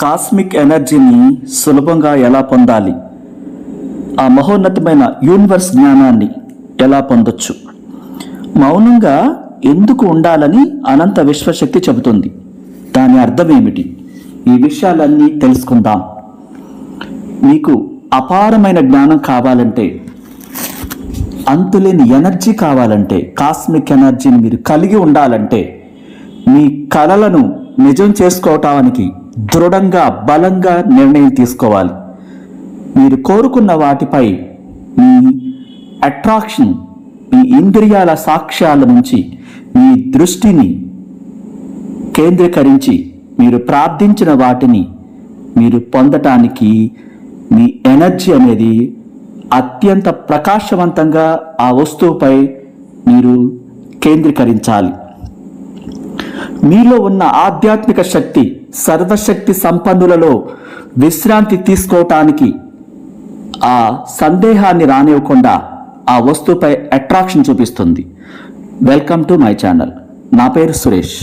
Cosmic ఎనర్జీని సులభంగా ఎలా పొందాలి, ఆ మహోన్నతమైన యూనివర్స్ జ్ఞానాన్ని ఎలా పొందొచ్చు, మౌనంగా ఎందుకు ఉండాలని అనంత విశ్వశక్తి చెబుతుంది, దాని అర్థం ఏమిటి, ఈ విషయాలన్నీ తెలుసుకుందాం. మీకు అపారమైన జ్ఞానం కావాలంటే, అంతులేని ఎనర్జీ కావాలంటే, కాస్మిక్ ఎనర్జీని మీరు కలిగి ఉండాలంటే, మీ కలలను నిజం చేసుకోవటానికి దృఢంగా బలంగా నిర్ణయం తీసుకోవాలి. మీరు కోరుకున్న వాటిపై మీ అట్రాక్షన్, మీ ఇంద్రియాల సాక్ష్యాల నుంచి మీ దృష్టిని కేంద్రీకరించి మీరు ప్రార్థించిన వాటిని మీరు పొందటానికి మీ ఎనర్జీ అనేది అత్యంత ప్రకాశవంతంగా ఆ వస్తువుపై మీరు కేంద్రీకరించాలి. మీలో ఉన్న ఆధ్యాత్మిక శక్తి సర్వశక్తి సంపన్నులలో విశ్రాంతి తీసుకోవటానికి ఆ సందేహాన్ని రానివ్వకుండా ఆ వస్తువుపై అట్రాక్షన్ చూపిస్తుంది. Welcome to my channel. నా పేరు సురేష్.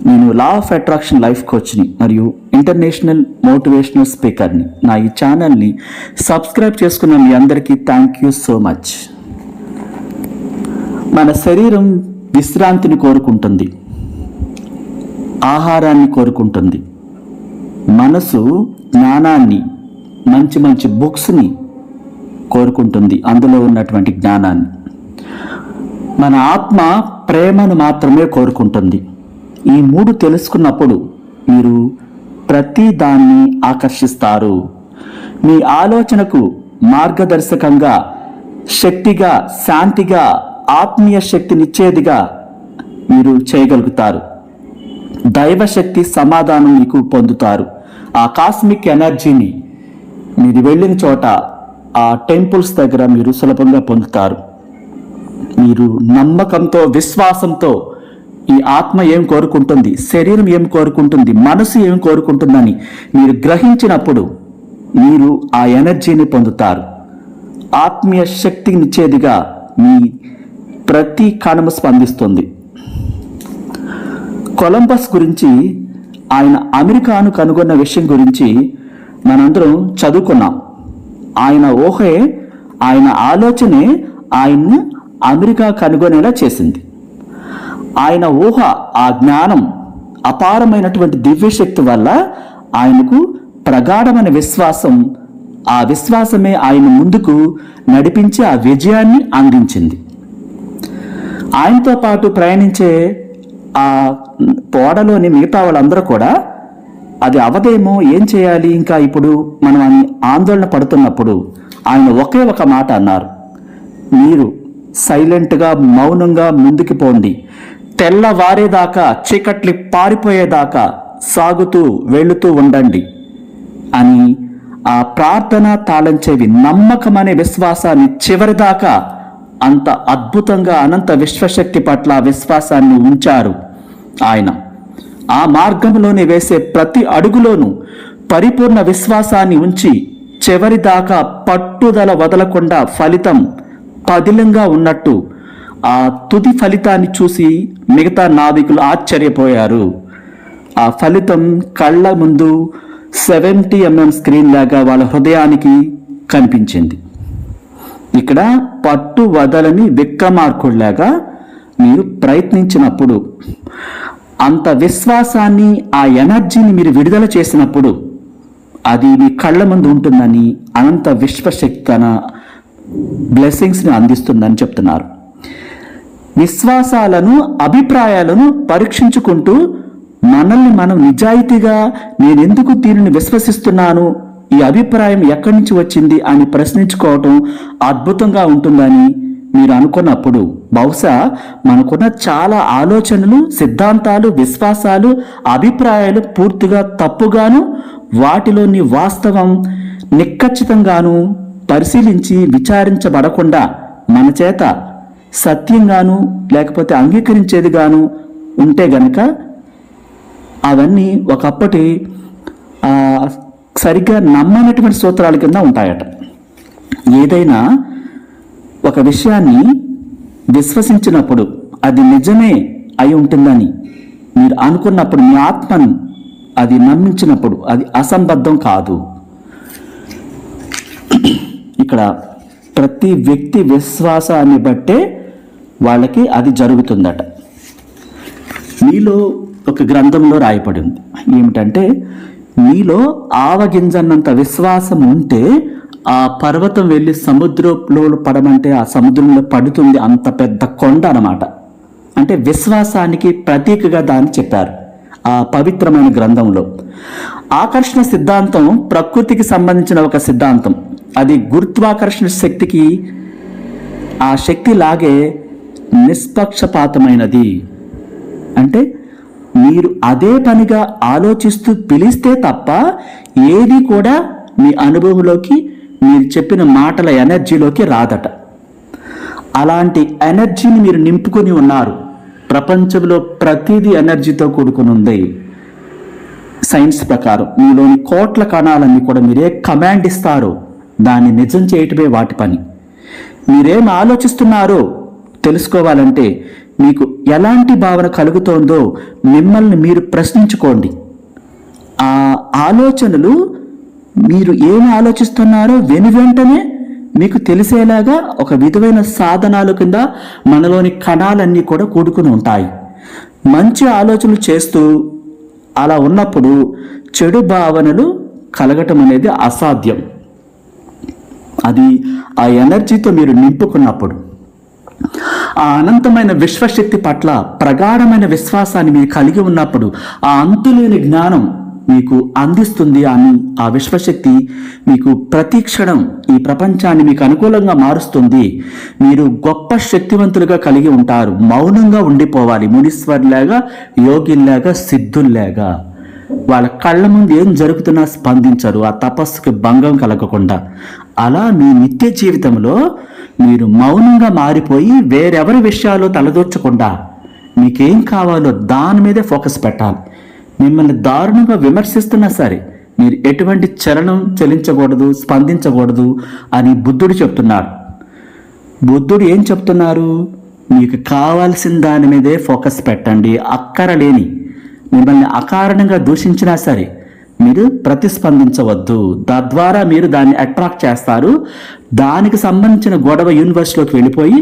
నేను లా ఆఫ్ అట్రాక్షన్ లైఫ్ కోచ్ని మరియు ఇంటర్నేషనల్ మోటివేషనల్ స్పీకర్ని. నా ఈ ఛానల్ని సబ్స్క్రైబ్ చేసుకున్న మీ అందరికీ థ్యాంక్ యూ సో మచ్. మన శరీరం విశ్రాంతిని కోరుకుంటుంది, ఆహారాన్ని కోరుకుంటుంది. మనసు జ్ఞానాన్ని, మంచి మంచి బుక్స్ని కోరుకుంటుంది, అందులో ఉన్నటువంటి జ్ఞానాన్ని. మన ఆత్మ ప్రేమను మాత్రమే కోరుకుంటుంది. ఈ మూడు తెలుసుకున్నప్పుడు మీరు ప్రతి దాన్ని ఆకర్షిస్తారు. మీ ఆలోచనకు మార్గదర్శకంగా, శక్తిగా, శాంతిగా, ఆత్మీయ శక్తినిచ్చేదిగా మీరు చేయగలుగుతారు. దైవశక్తి సమాధానం మీకు పొందుతారు. ఆ కాస్మిక్ ఎనర్జీని మీరు వెళ్ళిన చోట, ఆ టెంపుల్స్ దగ్గర మీరు సులభంగా పొందుతారు. మీరు నమ్మకంతో, విశ్వాసంతో ఈ ఆత్మ ఏం కోరుకుంటుంది, శరీరం ఏం కోరుకుంటుంది, మనసు ఏం కోరుకుంటుందని మీరు గ్రహించినప్పుడు మీరు ఆ ఎనర్జీని పొందుతారు. ఆత్మీయ శక్తినిచ్చేదిగా మీ ప్రతి కణము స్పందిస్తుంది. కొలంబస్ గురించి, ఆయన అమెరికాను కనుగొన్న విషయం గురించి మనందరం చదువుకున్నాం. ఆయన ఊహే, ఆయన ఆలోచనే ఆయన్ని అమెరికా కనుగొనేలా చేసింది. ఆయన ఊహ, ఆ జ్ఞానం, అపారమైనటువంటి దివ్యశక్తి వల్ల ఆయనకు ప్రగాఢమైన విశ్వాసం, ఆ విశ్వాసమే ఆయన ముందుకు నడిపించి ఆ విజయాన్ని అందించింది. ఆయనతో పాటు ప్రయాణించే ఆ ఓడలోని మిగతా వాళ్ళందరూ కూడా అది అవదేమో, ఏం చేయాలి ఇంకా ఇప్పుడు మనం అని ఆందోళన పడుతున్నప్పుడు ఆయన ఒకే ఒక మాట అన్నారు: మీరు సైలెంట్గా, మౌనంగా ముందుకు పోండి, తెల్లవారేదాకా, చీకట్లు పారిపోయేదాకా సాగుతూ వెళుతూ ఉండండి అని. ఆ ప్రార్థన తాళంచేవి నమ్మకం అనే విశ్వాసాన్ని చివరిదాకా అంత అద్భుతంగా అనంత విశ్వశక్తి పట్ల విశ్వాసాన్ని ఉంచారు ఆయన. ఆ మార్గంలోనే వేసే ప్రతి అడుగులోనూ పరిపూర్ణ విశ్వాసాన్ని ఉంచి చివరిదాకా పట్టుదల వదలకుండా ఫలితం పదిలంగా ఉన్నట్టు ఆ తుది ఫలితాన్ని చూసి మిగతా నావికులు ఆశ్చర్యపోయారు. ఆ ఫలితం కళ్ళ ముందు 70 mm స్క్రీన్ లాగా వాళ్ళ హృదయానికి కనిపించింది. ఇక్కడ పట్టు వదలని విక్రమార్కుడిలాగా మీరు ప్రయత్నించినప్పుడు, అంత విశ్వాసాన్ని, ఆ ఎనర్జీని మీరు విడుదల చేసినప్పుడు అది మీ కళ్ళ ముందు ఉంటుందని, అనంత విశ్వశక్తి తన బ్లెస్సింగ్స్ని అందిస్తుందని చెప్తున్నారు. విశ్వాసాలను, అభిప్రాయాలను పరీక్షించుకుంటూ మనల్ని మనం నిజాయితీగా, నేనెందుకు దీనిని విశ్వసిస్తున్నాను, ఈ అభిప్రాయం ఎక్కడి నుంచి వచ్చింది అని ప్రశ్నించుకోవటం అద్భుతంగా ఉంటుందని మీరు అనుకున్నప్పుడు, బహుశా మనకున్న చాలా ఆలోచనలు, సిద్ధాంతాలు, విశ్వాసాలు, అభిప్రాయాలు పూర్తిగా తప్పుగాను, వాటిలోని వాస్తవం నిక్కచ్చితంగాను పరిశీలించి విచారించబడకుండా మన చేత సత్యంగాను లేకపోతే అంగీకరించేదిగాను ఉంటే గనక అవన్నీ ఒకప్పటి సరిగ్గా నమ్మనటువంటి సూత్రాల కింద ఉంటాయట. ఏదైనా ఒక విషయాన్ని విశ్వసించినప్పుడు అది నిజమే అయి ఉంటుందని మీరు అనుకున్నప్పుడు మీ ఆత్మను అది నమ్మించినప్పుడు అది అసంబద్ధం కాదు. ఇక్కడ ప్రతి వ్యక్తి విశ్వాసాన్ని బట్టే వాళ్ళకి అది జరుగుతుందట. మీలో ఒక గ్రంథంలో రాయబడి ఉంది ఏమిటంటే, మీలో ఆవగింజన్నంత విశ్వాసం ఉంటే ఆ పర్వతం వెళ్ళి సముద్రంలో పడమంటే ఆ సముద్రంలో పడుతుంది, అంత పెద్ద కొండ అన్నమాట. అంటే విశ్వాసానికి ప్రతీకగా దాన్ని చెప్పారు ఆ పవిత్రమైన గ్రంథంలో. ఆకర్షణ సిద్ధాంతం ప్రకృతికి సంబంధించిన ఒక సిద్ధాంతం. అది గురుత్వాకర్షణ శక్తికి ఆ శక్తి లాగే నిష్పక్షపాతమైనది. అంటే మీరు అదే పనిగా ఆలోచిస్తూ పిలిస్తే తప్ప ఏది కూడా మీ అనుభవంలోకి, మీరు చెప్పిన మాటల ఎనర్జీలోకి రాదట. అలాంటి ఎనర్జీని మీరు నింపుకొని ఉన్నారు. ప్రపంచంలో ప్రతిదీ ఎనర్జీతో కూడుకుని ఉంది. సైన్స్ ప్రకారం మీలోని కోట్ల కణాలన్నీ కూడా మీరే కమాండ్ ఇస్తారో దాన్ని నిజం చేయటమే వాటి పని. మీరేం ఆలోచిస్తున్నారో తెలుసుకోవాలంటే మీకు ఎలాంటి భావన కలుగుతోందో మిమ్మల్ని మీరు ప్రశ్నించుకోండి. ఆ ఆలోచనలు మీరు ఏమి ఆలోచిస్తున్నారో వెనువెంటనే మీకు తెలిసేలాగా ఒక విధమైన సాధనాల కింద మనలోని కణాలన్నీ కూడా కూడుకుని ఉంటాయి. మంచి ఆలోచనలు చేస్తూ అలా ఉన్నప్పుడు చెడు భావనలు కలగటం అనేది అసాధ్యం. అది ఆ ఎనర్జీతో మీరు నింపుకున్నప్పుడు, ఆ అనంతమైన విశ్వశక్తి పట్ల ప్రగాఢమైన విశ్వాసాన్ని మీరు కలిగి ఉన్నప్పుడు ఆ అంతులేని జ్ఞానం మీకు అందిస్తుంది. అని ఆ విశ్వశక్తి మీకు ప్రతి క్షణం ఈ ప్రపంచాన్ని మీకు అనుకూలంగా మారుస్తుంది. మీరు గొప్ప శక్తివంతులుగా కలిగి ఉంటారు. మౌనంగా ఉండిపోవాలి, మునీశ్వర్లాగా, యోగిల్లాగా, సిద్ధుల్లాగా. వాళ్ళ కళ్ళ ముందు ఏం జరుగుతున్నా స్పందించరు, ఆ తపస్సుకి భంగం కలగకుండా. అలా మీ నిత్య జీవితంలో మీరు మౌనంగా మారిపోయి వేరెవరి విషయాలు తలదూర్చకుండా మీకేం కావాలో దాని మీదే ఫోకస్ పెట్టాలి. మిమ్మల్ని దారుణంగా విమర్శిస్తున్నా సరే మీరు ఎటువంటి చలనం చెలించకూడదు, స్పందించకూడదు అని బుద్ధుడు చెప్తున్నాడు. బుద్ధుడు ఏం చెప్తున్నారు? మీకు కావాల్సిన దాని మీదే ఫోకస్ పెట్టండి. అక్కరలేని మిమ్మల్ని అకారణంగా దూషించినా సరే మీరు ప్రతిస్పందించవద్దు. తద్వారా మీరు దాన్ని అట్రాక్ట్ చేస్తారు. దానికి సంబంధించిన గొడవ యూనివర్స్లోకి వెళ్ళిపోయి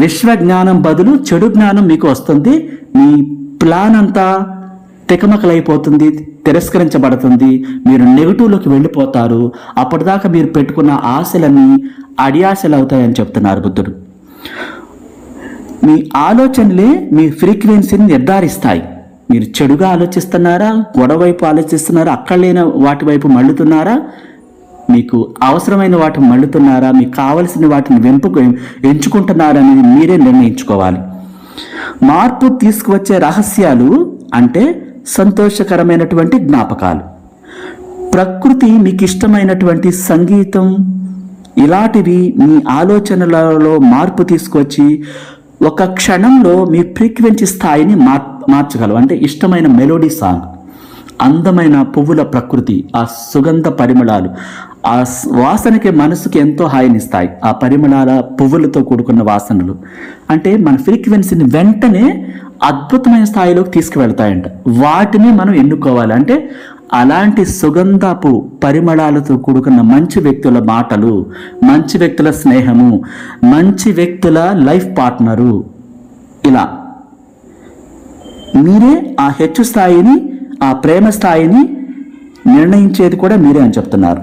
విశ్వజ్ఞానం బదులు చెడు జ్ఞానం మీకు వస్తుంది. మీ ప్లాన్ అంతా తికమకలైపోతుంది, తిరస్కరించబడుతుంది. మీరు నెగిటివ్లోకి వెళ్ళిపోతారు. అప్పటిదాకా మీరు పెట్టుకున్న ఆశలన్నీ అడియాశలు అవుతాయని చెప్తున్నారు బుద్ధుడు. మీ ఆలోచనలే మీ ఫ్రీక్వెన్సీని నిర్ధారిస్తాయి. మీరు చెడుగా ఆలోచిస్తున్నారా, గొడవ వైపు ఆలోచిస్తున్నారా, అక్కడలేని వాటి వైపు మళ్ళుతున్నారా, మీకు అవసరమైన వాటిని మళ్ళుతున్నారా, మీకు కావలసిన వాటిని ఎంచుకుంటున్నారా అనేది మీరే నిర్ణయించుకోవాలి. మార్పు తీసుకువచ్చే రహస్యాలు అంటే సంతోషకరమైనటువంటి జ్ఞాపకాలు, ప్రకృతి, మీకు ఇష్టమైనటువంటి సంగీతం, ఇలాంటివి మీ ఆలోచనలలో మార్పు తీసుకొచ్చి ఒక క్షణంలో మీ ఫ్రీక్వెన్సీ స్థాయిని మార్చగలవు. అంటే ఇష్టమైన మెలోడీ సాంగ్, అందమైన పువ్వుల ప్రకృతి, ఆ సుగంధ పరిమళాలు, ఆ వాసనకి మనసుకి ఎంతో హాయినిస్తాయి. ఆ పరిమళాల పువ్వులతో కూడుకున్న వాసనలు అంటే మన ఫ్రీక్వెన్సీని వెంటనే అద్భుతమైన స్థాయిలోకి తీసుకువెళ్తాయంట. వాటిని మనం ఎన్నుకోవాలి. అంటే అలాంటి సుగంధపు పరిమళాలతో కూడుకున్న మంచి వ్యక్తుల మాటలు, మంచి వ్యక్తుల స్నేహము, మంచి వ్యక్తుల లైఫ్ పార్ట్నరు, ఇలా మీరే ఆ హెచ్చు స్థాయిని, ఆ ప్రేమ స్థాయిని నిర్ణయించేది కూడా మీరే అని చెప్తున్నారు.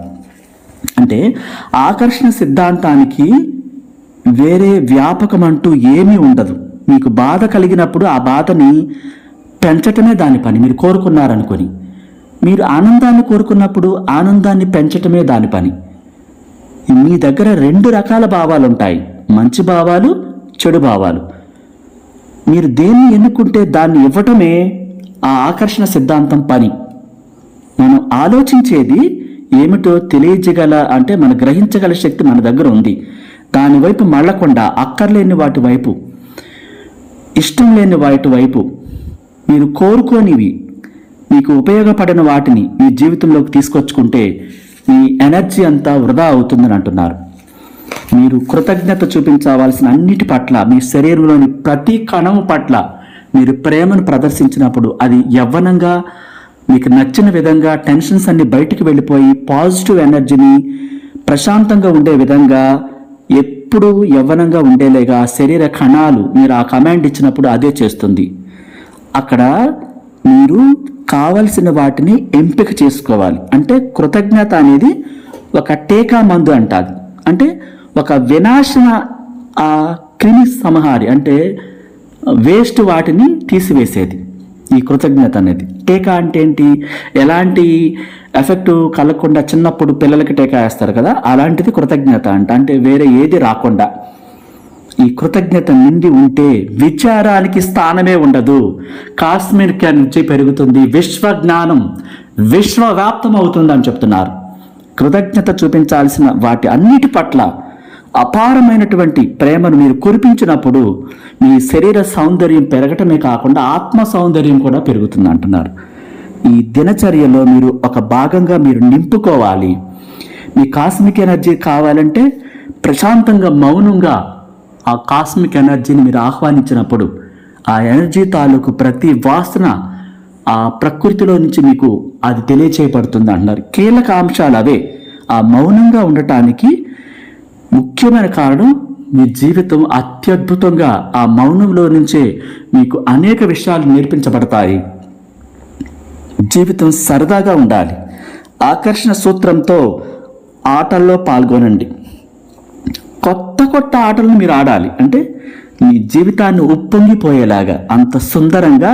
అంటే ఆకర్షణ సిద్ధాంతానికి వేరే వ్యాపకం అంటూ ఏమీ ఉండదు. మీకు బాధ కలిగినప్పుడు ఆ బాధని పెంచటమే దాని పని. మీరు కోరుకున్నారనుకొని, మీరు ఆనందాన్ని కోరుకున్నప్పుడు ఆనందాన్ని పెంచటమే దాని పని. మీ దగ్గర రెండు రకాల భావాలు ఉంటాయి, మంచి భావాలు, చెడు భావాలు. మీరు దేన్ని ఎన్నుకుంటే దాన్ని ఇవ్వటమే ఆ ఆకర్షణ సిద్ధాంతం పని. మనం ఆలోచించేది ఏమిటో తెలియజేయగల, అంటే మనం గ్రహించగల శక్తి మన దగ్గర ఉంది. దాని వైపు మళ్ళకుండా అక్కర్లేని వాటి వైపు, ఇష్టం లేని వాటి వైపు, మీరు కోరుకోనివి, మీకు ఉపయోగపడిన వాటిని మీ జీవితంలోకి తీసుకొచ్చుకుంటే మీ ఎనర్జీ అంతా వృధా అవుతుందని అంటున్నారు. మీరు కృతజ్ఞత చూపించవలసిన అన్నిటి పట్ల, మీ శరీరంలోని ప్రతి కణం పట్ల మీరు ప్రేమను ప్రదర్శించినప్పుడు అది యవ్వనంగా మీకు నచ్చిన విధంగా టెన్షన్స్ అన్ని బయటికి వెళ్ళిపోయి పాజిటివ్ ఎనర్జీని ప్రశాంతంగా ఉండే విధంగా ఎప్పుడు యవ్వనంగా ఉండేలేగా శరీర కణాలు మీరు ఆ కమాండ్ ఇచ్చినప్పుడు అదే చేస్తుంది. అక్కడ మీరు కావలసిన వాటిని ఎంపిక చేసుకోవాలి. అంటే కృతజ్ఞత అనేది ఒక టీకా మందు అంటారు. అంటే ఒక వినాశన క్రిమి సంహారి, అంటే వేస్ట్ వాటిని తీసివేసేది ఈ కృతజ్ఞత అనేది. టీకా అంటే ఏంటి? ఎలాంటి ఎఫెక్ట్ కలగకుండా చిన్నప్పుడు పిల్లలకి టీకా వేస్తారు కదా, అలాంటిది కృతజ్ఞత అంటే వేరే ఏది రాకుండా ఈ కృతజ్ఞత నిండి ఉంటే విచారానికి స్థానమే ఉండదు. కాస్మిక్ ఎనర్జీ పెరుగుతుంది, విశ్వ జ్ఞానం విశ్వవ్యాప్తం అవుతుంది అని చెప్తున్నారు. కృతజ్ఞత చూపించాల్సిన వాటి అన్నిటి పట్ల అపారమైనటువంటి ప్రేమను మీరు కురిపించినప్పుడు మీ శరీర సౌందర్యం పెరగటమే కాకుండా ఆత్మ సౌందర్యం కూడా పెరుగుతుంది అంటున్నారు. ఈ దినచర్యలో మీరు ఒక భాగంగా మీరు నింపుకోవాలి. మీ కాస్మిక్ ఎనర్జీ కావాలంటే ప్రశాంతంగా మౌనంగా ఆ కాస్మిక్ ఎనర్జీని మీరు ఆహ్వానించినప్పుడు ఆ ఎనర్జీ తాలూకు ప్రతి వాసన ఆ ప్రకృతిలో నుంచి మీకు అది తెలియచేయబడుతుంది అంటున్నారు. కీలక అంశాలు అవే. ఆ మౌనంగా ఉండటానికి ముఖ్యమైన కారణం మీ జీవితం అత్యద్భుతంగా ఆ మౌనంలో నుంచే మీకు అనేక విషయాలు నేర్పించబడతాయి. జీవితం సరదాగా ఉండాలి. ఆకర్షణ సూత్రంతో ఆటల్లో పాల్గొనండి. కొత్త ఆటలను మీరు ఆడాలి. అంటే మీ జీవితాన్ని ఉప్పొంగిపోయేలాగా అంత సుందరంగా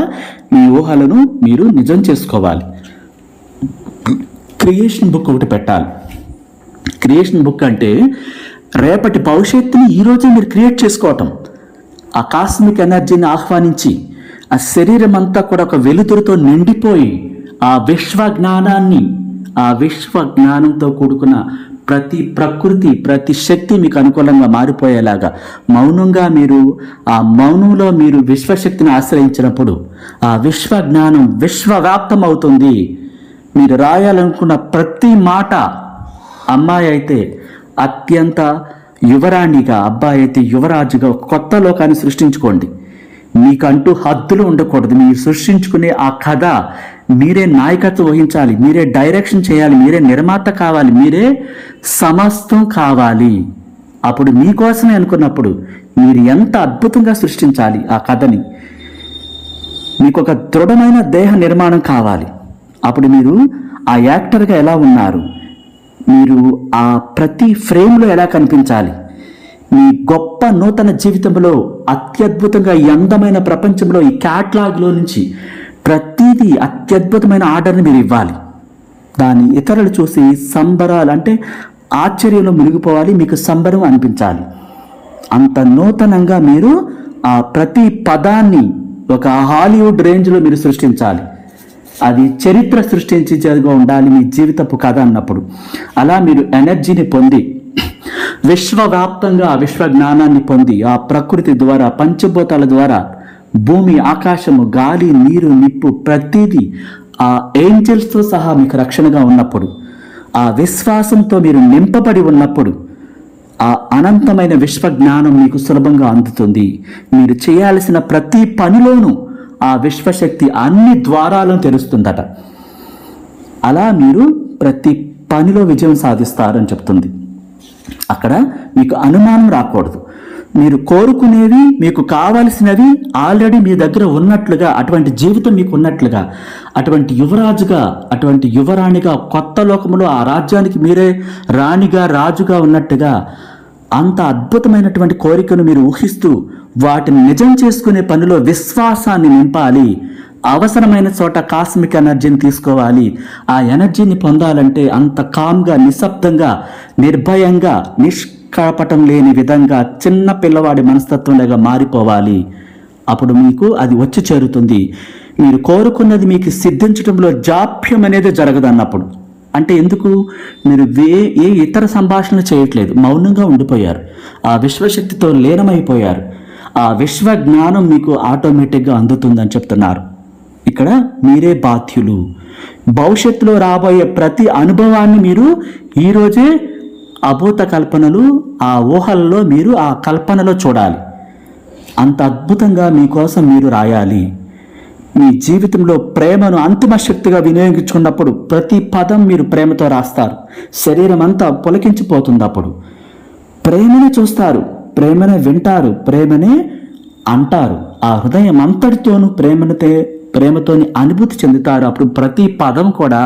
మీ ఊహలను మీరు నిజం చేసుకోవాలి. క్రియేషన్ బుక్ ఒకటి పెట్టాలి. క్రియేషన్ బుక్ అంటే రేపటి భవిష్యత్తుని ఈరోజే మీరు క్రియేట్ చేసుకోవటం. ఆ కాస్మిక్ ఎనర్జీని ఆహ్వానించి ఆ శరీరం అంతా కూడా ఒక వెలుతురుతో నిండిపోయి ఆ విశ్వ జ్ఞానంతో కూడుకున్న ప్రతి ప్రకృతి ప్రతి శక్తి మీకు అనుకూలంగా మారిపోయేలాగా మౌనంగా మీరు ఆ మౌనంలో మీరు విశ్వశక్తిని ఆశ్రయించినప్పుడు ఆ విశ్వ జ్ఞానం విశ్వవ్యాప్తం అవుతుంది. మీరు రాయాలనుకున్న ప్రతి మాట, అమ్మాయి అయితే అత్యంత యువరాణిగా, అబ్బాయి అయితే యువరాజుగా కొత్త లోకాన్ని సృష్టించుకోండి. మీకంటూ హద్దులు ఉండకూడదు. మీరు సృష్టించుకునే ఆ కథ మీరే నాయకత్వం వహించాలి, మీరే డైరెక్షన్ చేయాలి, మీరే నిర్మాత కావాలి, మీరే సమస్తం కావాలి. అప్పుడు మీకోసమే అనుకున్నప్పుడు మీరు ఎంత అద్భుతంగా సృష్టించాలి ఆ కథని. మీకు ఒక దృఢమైన దేహ నిర్మాణం కావాలి. అప్పుడు మీరు ఆ యాక్టర్గా ఎలా ఉన్నారు, మీరు ఆ ప్రతి ఫ్రేమ్లో ఎలా కనిపించాలి, మీ గొప్ప నూతన జీవితంలో అత్యద్భుతంగా ఈ అందమైన ప్రపంచంలో ఈ క్యాట్లాగ్లో నుంచి ప్రతిదీ అత్యద్భుతమైన ఆర్డర్ని మీరు ఇవ్వాలి. దాన్ని ఇతరులు చూసి సంబరాలు అంటే ఆశ్చర్యంలో మునిగిపోవాలి, మీకు సంబరం అనిపించాలి. అంత నూతనంగా మీరు ఆ ప్రతి పదాన్ని ఒక హాలీవుడ్ రేంజ్లో మీరు సృష్టించాలి. అది చరిత్ర సృష్టించేదిగా ఉండాలి మీ జీవితపు కథ అన్నప్పుడు. అలా మీరు ఎనర్జీని పొంది విశ్వవ్యాప్తంగా విశ్వ జ్ఞానాన్ని పొంది ఆ ప్రకృతి ద్వారా పంచభూతాల ద్వారా భూమి ఆకాశము గాలి నీరు నిప్పు ప్రతిదీ ఆ ఏంజల్స్తో సహా మీకు రక్షణగా ఉన్నప్పుడు, ఆ విశ్వాసంతో మీరు నింపబడి ఉన్నప్పుడు ఆ అనంతమైన విశ్వ జ్ఞానం మీకు సులభంగా అందుతుంది. మీరు చేయాల్సిన ప్రతి పనిలోనూ ఆ విశ్వశక్తి అన్ని ద్వారాలను తెరుస్తుందట. అలా మీరు ప్రతి పనిలో విజయం సాధిస్తారని చెప్తుంది. అక్కడ మీకు అనుమానం రాకూడదు. మీరు కోరుకునేవి, మీకు కావలసినవి ఆల్రెడీ మీ దగ్గర ఉన్నట్లుగా, అటువంటి జీవితం మీకు ఉన్నట్లుగా, అటువంటి యువరాజుగా, అటువంటి యువరాణిగా కొత్త లోకంలో ఆ రాజ్యానికి మీరే రాణిగా రాజుగా ఉన్నట్టుగా అంత అద్భుతమైనటువంటి కోరికను మీరు ఊహిస్తూ వాటిని నిజం చేసుకునే పనిలో విశ్వాసాన్ని నింపాలి. అవసరమైన చోట కాస్మిక్ ఎనర్జీని తీసుకోవాలి. ఆ ఎనర్జీని పొందాలంటే అంత కామ్గా, నిశ్శబ్దంగా, నిర్భయంగా, నిష్కపటం లేని విధంగా చిన్న పిల్లవాడి మనస్తత్వంలాగా మారిపోవాలి. అప్పుడు మీకు అది వచ్చి చేరుతుంది. మీరు కోరుకున్నది మీకు సిద్ధించడంలో జాప్యం అనేది జరగదు అన్నప్పుడు. అంటే ఎందుకు? మీరు ఏ ఇతర సంభాషణలు చేయట్లేదు, మౌనంగా ఉండిపోయారు, ఆ విశ్వశక్తితో లీనమైపోయారు. ఆ విశ్వ జ్ఞానం మీకు ఆటోమేటిక్గా అందుతుందని చెప్తున్నారు. ఇక్కడ మీరే బాధ్యులు. భవిష్యత్తులో రాబోయే ప్రతి అనుభవాన్ని మీరు ఈరోజే అభూత కల్పనలు, ఆ ఊహల్లో మీరు ఆ కల్పనలో చూడాలి. అంత అద్భుతంగా మీకోసం మీరు రాయాలి. మీ జీవితంలో ప్రేమను అంతిమ శక్తిగా వినియోగించుకున్నప్పుడు ప్రతి పదం మీరు ప్రేమతో రాస్తారు. శరీరం అంతా పులకించిపోతుంది. అప్పుడు ప్రేమనే చూస్తారు, ప్రేమనే వింటారు, ప్రేమనే అంటారు. ఆ హృదయం అంతటితోనూ ప్రేమతోని అనుభూతి చెందుతారు. అప్పుడు ప్రతి పదం కూడా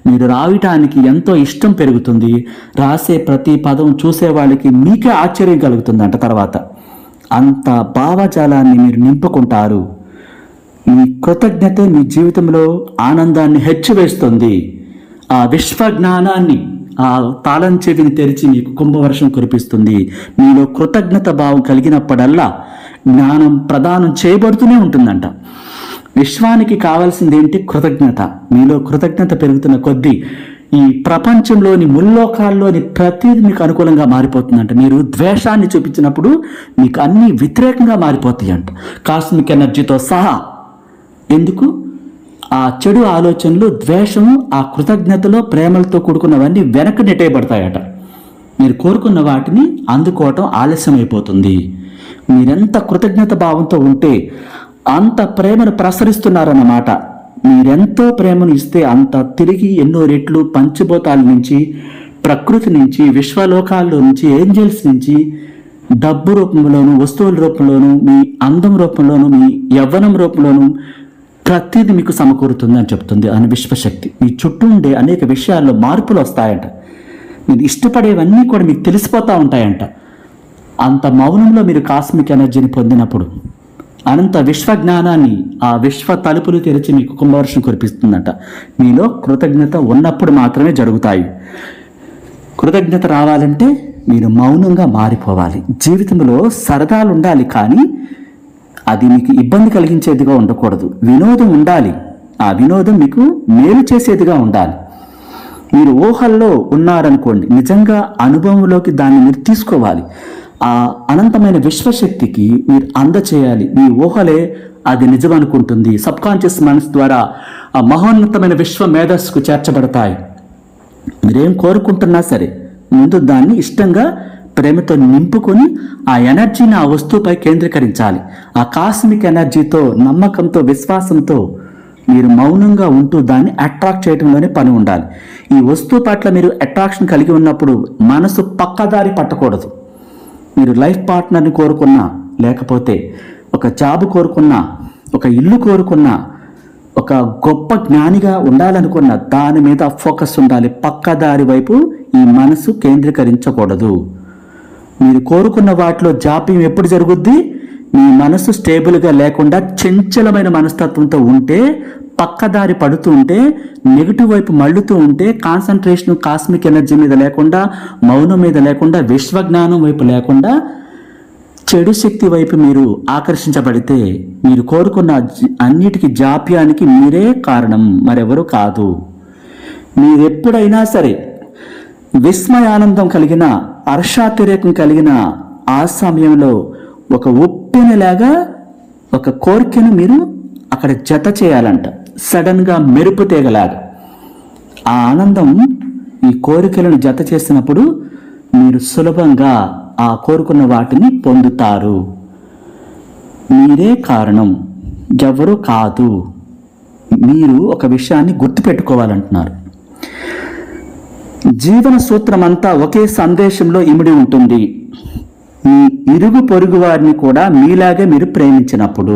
మీరు రాయటానికి ఎంతో ఇష్టం పెరుగుతుంది. రాసే ప్రతి పదం చూసే వాళ్ళకి మీకే ఆశ్చర్యం కలుగుతుందంట. తర్వాత అంత భావజాలాన్ని మీరు నింపుకుంటారు. మీ కృతజ్ఞత మీ జీవితంలో ఆనందాన్ని హెచ్చివేస్తుంది. ఆ విశ్వ జ్ఞానాన్ని, ఆ తాళం చెవిని తెరిచి మీకు కుంభవర్షం కురిపిస్తుంది. మీలో కృతజ్ఞత భావం కలిగినప్పుడల్లా జ్ఞానం ప్రదానం చేయబడుతూనే ఉంటుందంట. విశ్వానికి కావాల్సింది ఏంటి? కృతజ్ఞత. మీలో కృతజ్ఞత పెరుగుతున్న కొద్దీ ఈ ప్రపంచంలోని ముల్లోకాల్లోని ప్రతిదీ మీకు అనుకూలంగా మారిపోతుందంట. మీరు ద్వేషాన్ని చూపించినప్పుడు మీకు అన్నీ వ్యతిరేకంగా మారిపోతాయి అంట, కాస్మిక్ ఎనర్జీతో సహా. ఎందుకు? ఆ చెడు ఆలోచనలు, ద్వేషము, ఆ కృతజ్ఞతలో ప్రేమలతో కూడుకున్నవన్నీ వెనక్కి నెట్టేయబడతాయట. మీరు కోరుకున్న వాటిని అందుకోవటం ఆలస్యమైపోతుంది. మీరెంత కృతజ్ఞత భావంతో ఉంటే అంత ప్రేమను ప్రసరిస్తున్నారన్నమాట. మీరెంతో ప్రేమను ఇస్తే అంత తిరిగి ఎన్నో రెట్లు పంచభూతాల నుంచి, ప్రకృతి నుంచి, విశ్వలోకాల్లో నుంచి, ఏంజల్స్ నుంచి, డబ్బు రూపంలోను, వస్తువుల రూపంలోను, మీ అందం రూపంలోను, మీ యవ్వనం రూపంలోను ప్రతిదీ మీకు సమకూరుతుంది అని చెప్తుంది అని విశ్వశక్తి. మీ చుట్టూ ఉండే అనేక విషయాల్లో మార్పులు వస్తాయంట. మీరు ఇష్టపడేవన్నీ కూడా మీకు తెలిసిపోతూ ఉంటాయంట. అంత మౌనంలో మీరు కాస్మిక్ ఎనర్జీని పొందినప్పుడు అనంత విశ్వజ్ఞానాన్ని, ఆ విశ్వ తలుపులు తెరిచి మీకు కుంభవర్షం కురిపిస్తుందట. మీలో కృతజ్ఞత ఉన్నప్పుడు మాత్రమే జరుగుతాయి. కృతజ్ఞత రావాలంటే మీరు మౌనంగా మారిపోవాలి. జీవితంలో సరదాలు ఉండాలి, కానీ అది మీకు ఇబ్బంది కలిగించేదిగా ఉండకూడదు. వినోదం ఉండాలి, ఆ వినోదం మీకు మేలు చేసేదిగా ఉండాలి. మీరు ఊహల్లో ఉన్నారనుకోండి, నిజంగా అనుభవంలోకి దాన్ని మీరు తీసుకోవాలి. ఆ అనంతమైన విశ్వశక్తికి మీరు అందచేయాలి. మీ ఊహలే అది నిజం అనుకుంటుంది. సబ్కాన్షియస్ మనసు ద్వారా ఆ మహోన్నతమైన విశ్వ మేధస్సుకు చేర్చబడతాయి. మీరేం కోరుకుంటున్నా సరే ముందు దాన్ని ఇష్టంగా ప్రేమతో నింపుకొని ఆ ఎనర్జీని ఆ వస్తువుపై కేంద్రీకరించాలి. ఆ కాస్మిక్ ఎనర్జీతో, నమ్మకంతో, విశ్వాసంతో మీరు మౌనంగా ఉంటూ దాన్ని అట్రాక్ట్ చేయడంలోనే పని ఉండాలి. ఈ వస్తువు పట్ల మీరు అట్రాక్షన్ కలిగి ఉన్నప్పుడు మనసు పక్కదారి పట్టకూడదు. మీరు లైఫ్ పార్ట్నర్ని కోరుకున్నా, లేకపోతే ఒక జాబ్ కోరుకున్నా, ఒక ఇల్లు కోరుకున్నా, ఒక గొప్ప జ్ఞానిగా ఉండాలనుకున్న దాని మీద ఫోకస్ ఉండాలి. పక్కదారి వైపు ఈ మనసు కేంద్రీకరించకూడదు. మీరు కోరుకున్న వాటిలో జాప్యం ఎప్పుడు జరుగుద్ది? మీ మనసు స్టేబుల్గా లేకుండా చంచలమైన మనస్తత్వంతో ఉంటే, పక్కదారి పడుతూ ఉంటే, నెగిటివ్ వైపు మళ్ళుతూ ఉంటే, కాన్సన్ట్రేషన్ కాస్మిక్ ఎనర్జీ మీద లేకుండా, మౌనం మీద లేకుండా, విశ్వజ్ఞానం వైపు లేకుండా, చెడు శక్తి వైపు మీరు ఆకర్షించబడితే మీరు కోరుకున్న అన్నిటికీ జాప్యానికి మీరే కారణం, మరెవరు కాదు. మీరెప్పుడైనా సరే విస్మయానందం కలిగిన, హర్షాతిరేకం కలిగిన ఆ సమయంలో ఒక ఉప్పెనలాగా ఒక కోరికను మీరు అక్కడ జత చేయాలంట. సడన్గా మెరుపు తీగలాగా ఆ ఆనందం ఈ కోరికలను జత చేసినప్పుడు మీరు సులభంగా ఆ కోరుకున్న వాటిని పొందుతారు. మీరే కారణం, ఎవరు కాదు. మీరు ఒక విషయాన్ని గుర్తుపెట్టుకోవాలంటున్నారు. జీవన సూత్రం అంతా ఒకే సందేశంలో ఇమిడి ఉంటుంది. మీ ఇరుగు పొరుగు వారిని కూడా మీలాగే మీరు ప్రేమించినప్పుడు,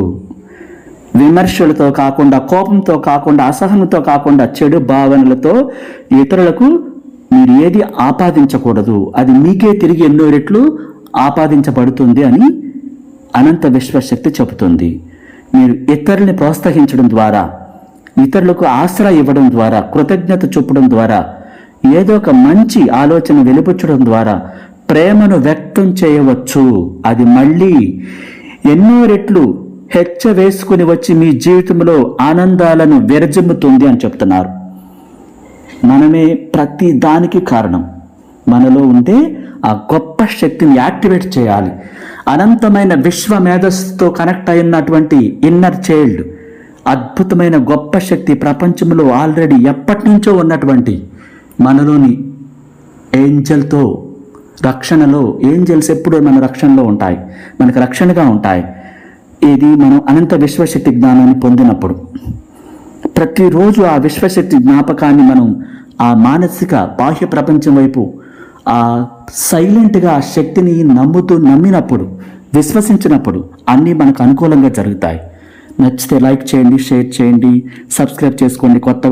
విమర్శలతో కాకుండా, కోపంతో కాకుండా, అసహనంతో కాకుండా, చెడు భావనలతో ఇతరులకు మీరు ఏది ఆపాదించకూడదు. అది మీకే తిరిగి ఎన్నో రెట్లు ఆపాదించబడుతుంది అని అనంత విశ్వశక్తి చెబుతుంది. మీరు ఇతరుల్ని ప్రోత్సహించడం ద్వారా, ఇతరులకు ఆసరా ఇవ్వడం ద్వారా, కృతజ్ఞత చూపడం ద్వారా, ఏదో ఒక మంచి ఆలోచన వెలిపుచ్చడం ద్వారా ప్రేమను వ్యక్తం చేయవచ్చు. అది మళ్ళీ ఎన్నో రెట్లు వేసుకుని వచ్చి మీ జీవితంలో ఆనందాలను విరజిమ్ముతుంది అని చెప్తున్నారు. మనమే ప్రతి దానికి కారణం. మనలో ఉండే ఆ గొప్ప శక్తిని యాక్టివేట్ చేయాలి. అనంతమైన విశ్వ మేధస్సుతో కనెక్ట్ అయినటువంటి ఇన్నర్ చైల్డ్, అద్భుతమైన గొప్ప శక్తి ప్రపంచంలో ఆల్రెడీ ఎప్పటి నుంచో ఉన్నటువంటి మనలోని ఏంజల్తో రక్షణలో, ఏంజల్స్ ఎప్పుడూ మన రక్షణలో ఉంటాయి, మనకు రక్షణగా ఉంటాయి. ఇది మనం అనంత విశ్వశక్తి జ్ఞానాన్ని పొందినప్పుడు. ప్రతిరోజు ఆ విశ్వశక్తి జ్ఞాపకాన్ని మనం ఆ మానసిక బాహ్య ప్రపంచం వైపు ఆ సైలెంట్గా ఆ శక్తిని నమ్మినప్పుడు, విశ్వసించినప్పుడు అన్నీ మనకు అనుకూలంగా జరుగుతాయి. నచ్చితే లైక్ చేయండి, షేర్ చేయండి, సబ్స్క్రైబ్ చేసుకోండి. కొత్త